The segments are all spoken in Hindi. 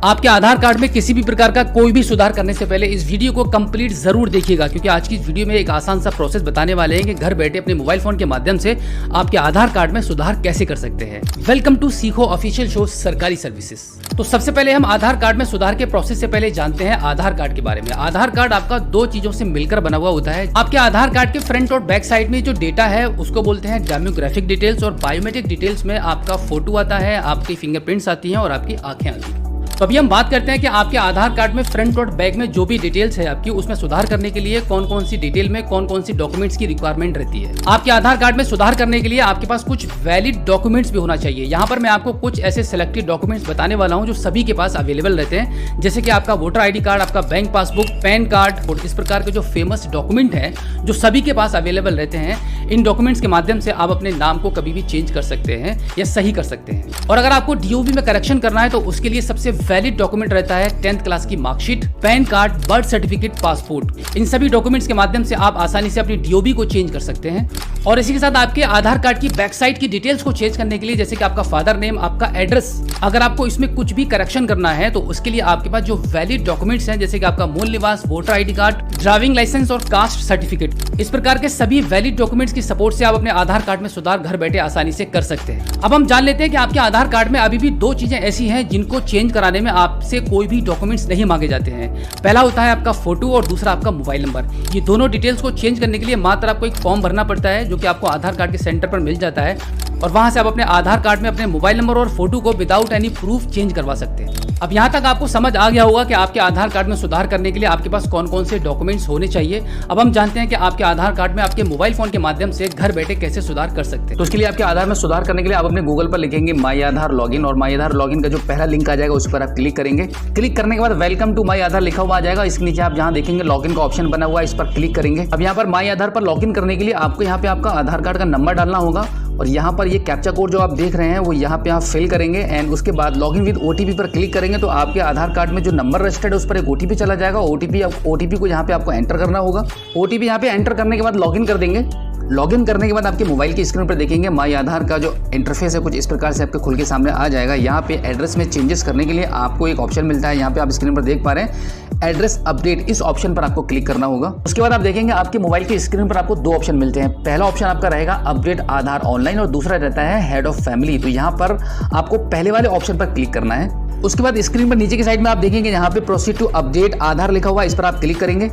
आपके आधार कार्ड में किसी भी प्रकार का कोई भी सुधार करने से पहले इस वीडियो को कंप्लीट जरूर देखिएगा, क्योंकि आज की इस वीडियो में एक आसान सा प्रोसेस बताने वाले हैं कि घर बैठे अपने मोबाइल फोन के माध्यम से आपके आधार कार्ड में सुधार कैसे कर सकते हैं। वेलकम टू सीखो ऑफिशियल शो सरकारी सर्विसेज। तो सबसे पहले हम आधार कार्ड में सुधार के प्रोसेस से पहले जानते हैं आधार कार्ड के बारे में। आधार कार्ड आपका दो चीजों से मिलकर बना हुआ होता है। आपके आधार कार्ड के फ्रंट और बैक साइड में जो डेटा है उसको बोलते हैं डेमोग्राफिक डिटेल्स, और बायोमेट्रिक डिटेल्स में आपका फोटो आता है, आपकी फिंगरप्रिंट्स आती हैं और आपकी आंखें आती हैं। तो अभी हम बात करते हैं कि आपके आधार कार्ड में फ्रंट और बैक में जो भी डिटेल्स है आपकी, उसमें सुधार करने के लिए कौन कौन सी डिटेल में कौन कौन सी डॉक्यूमेंट्स की रिक्वायरमेंट रहती है। आपके आधार कार्ड में सुधार करने के लिए आपके पास कुछ वैलिड डॉक्यूमेंट्स भी होना चाहिए। यहाँ पर मैं आपको कुछ ऐसे सिलेक्टेड डॉक्यूमेंट्स बताने वाला हूँ जो सभी के पास अवेलेबल रहते हैं, जैसे कि आपका वोटर ID कार्ड, आपका बैंक पासबुक, पैन कार्ड और इस प्रकार के जो फेमस डॉक्यूमेंट है जो सभी के पास अवेलेबल रहते हैं। इन डॉक्यूमेंट्स के माध्यम से आप अपने नाम को कभी भी चेंज कर सकते हैं या सही कर सकते हैं। और अगर आपको DOB में करेक्शन करना है तो उसके लिए सबसे वैलिड डॉक्यूमेंट रहता है 10th क्लास की marksheet, PAN card, birth certificate, passport. इन सभी डॉक्यूमेंट्स के माध्यम से आप आसानी से अपनी DOB को चेंज कर सकते हैं। और इसी के साथ आपके आधार कार्ड की बैक साइड की डिटेल्स को चेंज करने के लिए, जैसे कि आपका फादर नेम, आपका एड्रेस, अगर आपको इसमें कुछ भी करेक्शन करना है तो उसके लिए आपके पास जो वैलिड डॉक्यूमेंट्स हैं, जैसे कि आपका मूल निवास, voter ID card, driving licence और कास्ट सर्टिफिकेट, इस प्रकार के सभी वैलिड डॉक्यूमेंट्स की सपोर्ट से आप अपने आधार कार्ड में सुधार घर बैठे आसानी से कर सकते हैं। अब हम जान लेते हैं कि आपके आधार कार्ड में अभी भी दो चीजें ऐसी हैं जिनको चेंज कराने में आपसे कोई भी डॉक्यूमेंट्स नहीं मांगे जाते हैं। पहला होता है आपका फोटो और दूसरा आपका मोबाइल नंबर। ये दोनों डिटेल्स को चेंज करने के लिए मात्र आपको एक फॉर्म भरना पड़ता है, जो कि आपको आधार कार्ड के सेंटर पर मिल जाता है, और वहां से आप अपने आधार कार्ड में अपने मोबाइल नंबर और फोटो को विदाउट एनी प्रूफ चेंज करवा सकते हैं। अब यहाँ तक आपको समझ आ गया होगा कि आपके आधार कार्ड में सुधार करने के लिए आपके पास कौन कौन से डॉक्यूमेंट्स होने चाहिए। अब हम जानते हैं कि आपके आधार कार्ड में आपके मोबाइल फोन के माध्यम से घर बैठे कैसे सुधार कर सकते हैं। तो उसके लिए आपके आधार में सुधार करने के लिए आप अपने गूगल पर लिखेंगे माई आधार लॉगिन, और माई आधार लॉगिन का जो पहला लिंक आ जाएगा उस पर आप क्लिक करेंगे। क्लिक करने के बाद वेलकम टू माई आधार लिखा हुआ आ जाएगा। इसके नीचे आप जहाँ देखेंगे लॉगिन का ऑप्शन बना हुआ है, इस पर क्लिक करेंगे। अब यहाँ पर माई आधार पर लॉगिन करने के लिए आपको यहाँ पे आपका आधार कार्ड का नंबर डालना होगा, और यहाँ पर ये कैप्चा कोड जो आप देख रहे हैं वो यहाँ पे आप फिल करेंगे। एंड उसके बाद लॉगिन विद OTP पर क्लिक करेंगे तो आपके आधार कार्ड में जो नंबर रजिस्टर्ड है उस पर एक OTP चला जाएगा। OTP को यहाँ पे आपको एंटर करना होगा। OTP यहाँ पे एंटर करने के बाद लॉगिन कर देंगे। लॉगिन करने के बाद आपके मोबाइल की स्क्रीन पर देखेंगे माई आधार का जो इंटरफेस है कुछ इस प्रकार से आपके खुल के सामने आ जाएगा। यहाँ पे एड्रेस में चेंजेस करने के लिए आपको एक ऑप्शन मिलता है, यहाँ पे आप स्क्रीन पर देख पा रहे हैं एड्रेस अपडेट। इस ऑप्शन पर आपको क्लिक करना होगा। उसके बाद आप देखेंगे आपके मोबाइल की स्क्रीन पर आपको दो ऑप्शन मिलते हैं। पहला ऑप्शन आपका रहेगा अपडेट आधार ऑनलाइन और दूसरा रहता है हेड ऑफ फैमिली। तो यहाँ पर आपको पहले वाले ऑप्शन पर क्लिक करना है। उसके बाद स्क्रीन पर नीचे की साइड में आप देखेंगे यहाँ पे प्रोसीड टू अपडेट आधार लिखा हुआ है, इस पर आप क्लिक करेंगे।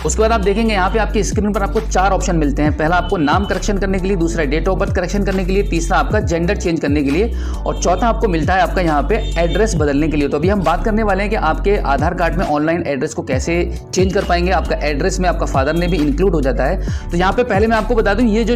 उसके बाद आप देखेंगे यहाँ पे आपकी स्क्रीन पर आपको चार ऑप्शन मिलते हैं। पहला आपको नाम करेक्शन करने के लिए, दूसरा डेट ऑफ बर्थ करेक्शन करने के लिए, तीसरा आपका जेंडर चेंज करने के लिए, और चौथा आपको मिलता है आपका यहाँ पे एड्रेस बदलने के लिए। तो अभी हम बात करने वाले हैं कि आपके आधार कार्ड में ऑनलाइन एड्रेस को कैसे चेंज कर पाएंगे। आपका एड्रेस में आपका फादर ने भी इंक्लूड हो जाता है। तो यहाँ पे पहले मैं आपको बता दूं, ये जो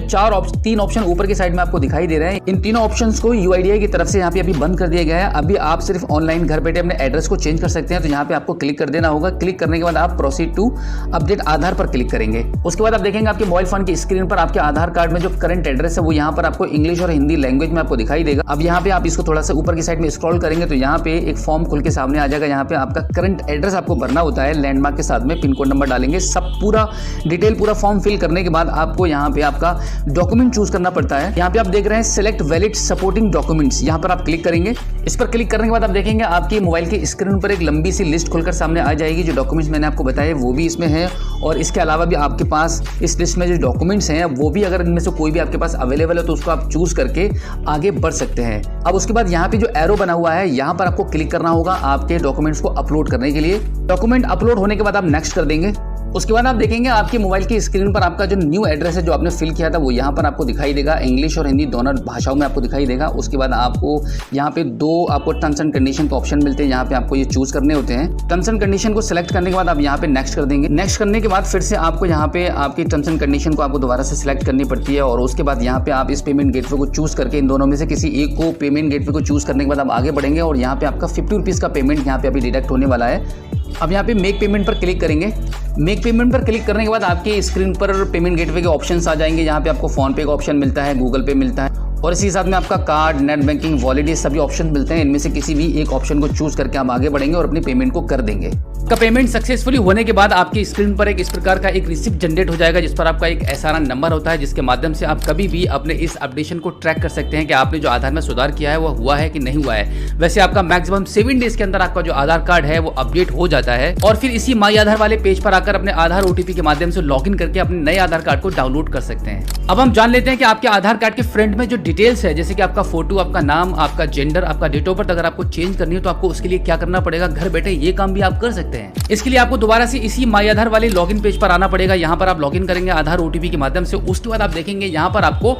तीन ऑप्शन ऊपर की साइड में आपको दिखाई दे रहे हैं, इन तीनों ऑप्शन को UIDAI की तरफ से यहाँ पे अभी बंद कर दिया गया है। अभी आप सिर्फ ऑनलाइन घर बैठे अपने एड्रेस को चेंज कर सकते हैं। तो यहाँ पे आपको क्लिक कर देना होगा। क्लिक करने के बाद आप प्रोसीड टू अपडेट आधार पर क्लिक करेंगे। उसके बाद आप देखेंगे आपके मोबाइल फोन की स्क्रीन पर आपके आधार कार्ड में जो करंट एड्रेस है वो यहाँ पर आपको इंग्लिश और हिंदी लैंग्वेज में आपको दिखाई देगा। अब यहाँ पे आप इसको थोड़ा सा ऊपर की साइड में स्क्रॉल करेंगे तो यहाँ पे एक फॉर्म खुल के सामने आ जाएगा। यहाँ पे आपका करंट एड्रेस आपको भरना होता है, लैंडमार्क के साथ में पिन कोड नंबर डालेंगे। सब पूरा डिटेल पूरा फॉर्म फिल करने के बाद आपको यहाँ पे आपका डॉक्यूमेंट चूज करना पड़ता है। यहाँ पे आप देख रहे हैं सिलेक्ट वैलिड सपोर्टिंग डॉक्यूमेंट्स, यहाँ पर आप क्लिक करेंगे। इस पर क्लिक करने के बाद आप देखेंगे आपकी मोबाइल की स्क्रीन पर एक लंबी सी लिस्ट खुलकर सामने आ जाएगी। जो डॉक्यूमेंट्स मैंने आपको बताए वो भी इसमें है, और इसके अलावा भी आपके पास इस लिस्ट में जो डॉक्यूमेंट्स हैं वो भी अगर इनमें से कोई भी आपके पास अवेलेबल है तो उसको आप चूज करके आगे बढ़ सकते हैं। अब उसके बाद यहाँ पे जो एरो बना हुआ है यहाँ पर आपको क्लिक करना होगा आपके डॉक्यूमेंट्स को अपलोड करने के लिए। डॉक्यूमेंट अपलोड होने के बाद आप नेक्स्ट कर देंगे। उसके बाद आप देखेंगे आपके मोबाइल की स्क्रीन पर आपका जो न्यू एड्रेस है जो आपने फिल किया था वो यहाँ पर आपको दिखाई देगा। इंग्लिश और हिंदी दोनों भाषाओं में आपको दिखाई देगा। उसके बाद आपको यहाँ पे दो आपको टर्म्स एंड कंडीशन के ऑप्शन मिलते हैं, यहाँ पे आपको ये चूज करने होते हैं। टर्म्स एंड कंडीशन को सिलेक्ट करने के बाद आप यहाँ पे नेक्स्ट कर देंगे। नेक्स्ट करने के बाद फिर से आपको यहाँ पे आपकी टर्म्स एंड कंडीशन को आपको दोबारा से सिलेक्ट करनी पड़ती है, और उसके बाद यहाँ पे आप इस पेमेंट गेटवे को चूज करके इन दोनों में से किसी एक को पेमेंट गेटवे को चूज करने के बाद आप आगे बढ़ेंगे, और यहाँ पे आपका 50 रुपीज़ का पेमेंट यहाँ पे अभी डिडक्ट होने वाला है। अब यहाँ पे मेक पेमेंट पर क्लिक करेंगे। मेक पेमेंट पर क्लिक करने के बाद आपके स्क्रीन पर पेमेंट गेटवे के ऑप्शंस आ जाएंगे। यहाँ पे आपको फोन पे का ऑप्शन मिलता है, गूगल पे मिलता है, और इसी साथ में आपका कार्ड, नेट बैंकिंग, वॉलेट, ये सभी ऑप्शन मिलते हैं। इनमें से किसी भी एक ऑप्शन को चूज करके आप आगे बढ़ेंगे और अपनी पेमेंट को कर देंगे। का पेमेंट सक्सेसफुली होने के बाद आपकी स्क्रीन पर एक इस प्रकार का एक रिसिप्ट जनरेट हो जाएगा, जिस पर आपका एक SRN नंबर होता है, जिसके माध्यम से आप कभी भी अपने इस अपडेशन को ट्रैक कर सकते हैं कि आपने जो आधार में सुधार किया है वो हुआ है कि नहीं हुआ है। वैसे आपका मैक्सिमम 7 डेज के अंदर आपका जो आधार कार्ड है वो अपडेट हो जाता है और फिर इसी माई आधार वाले पेज पर आकर अपने आधार OTP के माध्यम से लॉगिन करके अपने नए आधार कार्ड को डाउनलोड कर सकते हैं। अब हम जान लेते हैं कि आपके आधार कार्ड के फ्रंट में जो डिटेल्स है, जैसे कि आपका फोटो, आपका नाम, आपका जेंडर, आपका डेट ऑफ बर्थ, अगर आपको चेंज करनी है तो आपको उसके लिए क्या करना पड़ेगा। घर बैठे ये काम भी आप कर सकते हैं। इसके लिए आपको दोबारा से इसी माई आधार वाले लॉगिन पेज पर आना पड़ेगा। यहाँ पर आप लॉगिन करेंगे आधार OTP के माध्यम से। उसके बाद आप देखेंगे यहाँ पर आपको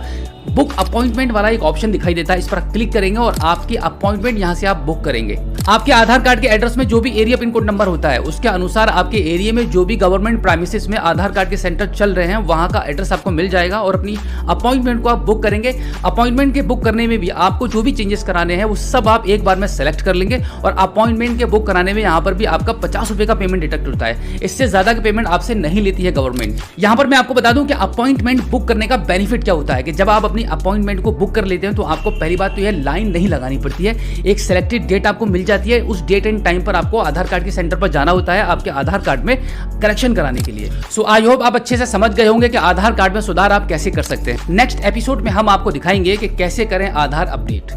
बुक अपॉइंटमेंट वाला एक ऑप्शन दिखाई देता है, इस पर क्लिक करेंगे और आपकी अपॉइंटमेंट यहाँ से आप बुक करेंगे। आपके आधार कार्ड के एड्रेस में जो भी एरिया पिन कोड नंबर होता है उसके अनुसार आपके एरिया में जो भी गवर्नमेंट प्रेमिसेस में आधार कार्ड के सेंटर चल रहे हैं वहां का एड्रेस आपको मिल जाएगा और अपनी अपॉइंटमेंट को आप बुक करेंगे। अपॉइंटमेंट के बुक करने में भी आपको जो भी चेंजेस कराने हैं वो सब आप एक बार में सेलेक्ट कर लेंगे और अपॉइंटमेंट के बुक कराने में यहाँ पर भी आपका 50 रुपए का पेमेंट डिडक्ट होता है। इससे ज्यादा का पेमेंट आपसे नहीं लेती है गवर्नमेंट। यहाँ पर मैं आपको बता दूं कि अपॉइंटमेंट बुक करने का बेनिफिट क्या होता है कि जब आप अपनी अपॉइंटमेंट को बुक कर लेते हैं तो आपको पहली बात तो यह लाइन नहीं लगानी पड़ती है। एक सिलेक्टेड डेट आपको मिल जाती है, उस डेट एंड टाइम पर आपको आधार कार्ड के सेंटर पर जाना होता है आपके आधार कार्ड में करेक्शन कराने के लिए। सो आई होप आप अच्छे से समझ गए होंगे कि आधार कार्ड में सुधार आप कैसे कर सकते हैं। नेक्स्ट एपिसोड में हम आपको दिखाएंगे कि कैसे करें आधार अपडेट।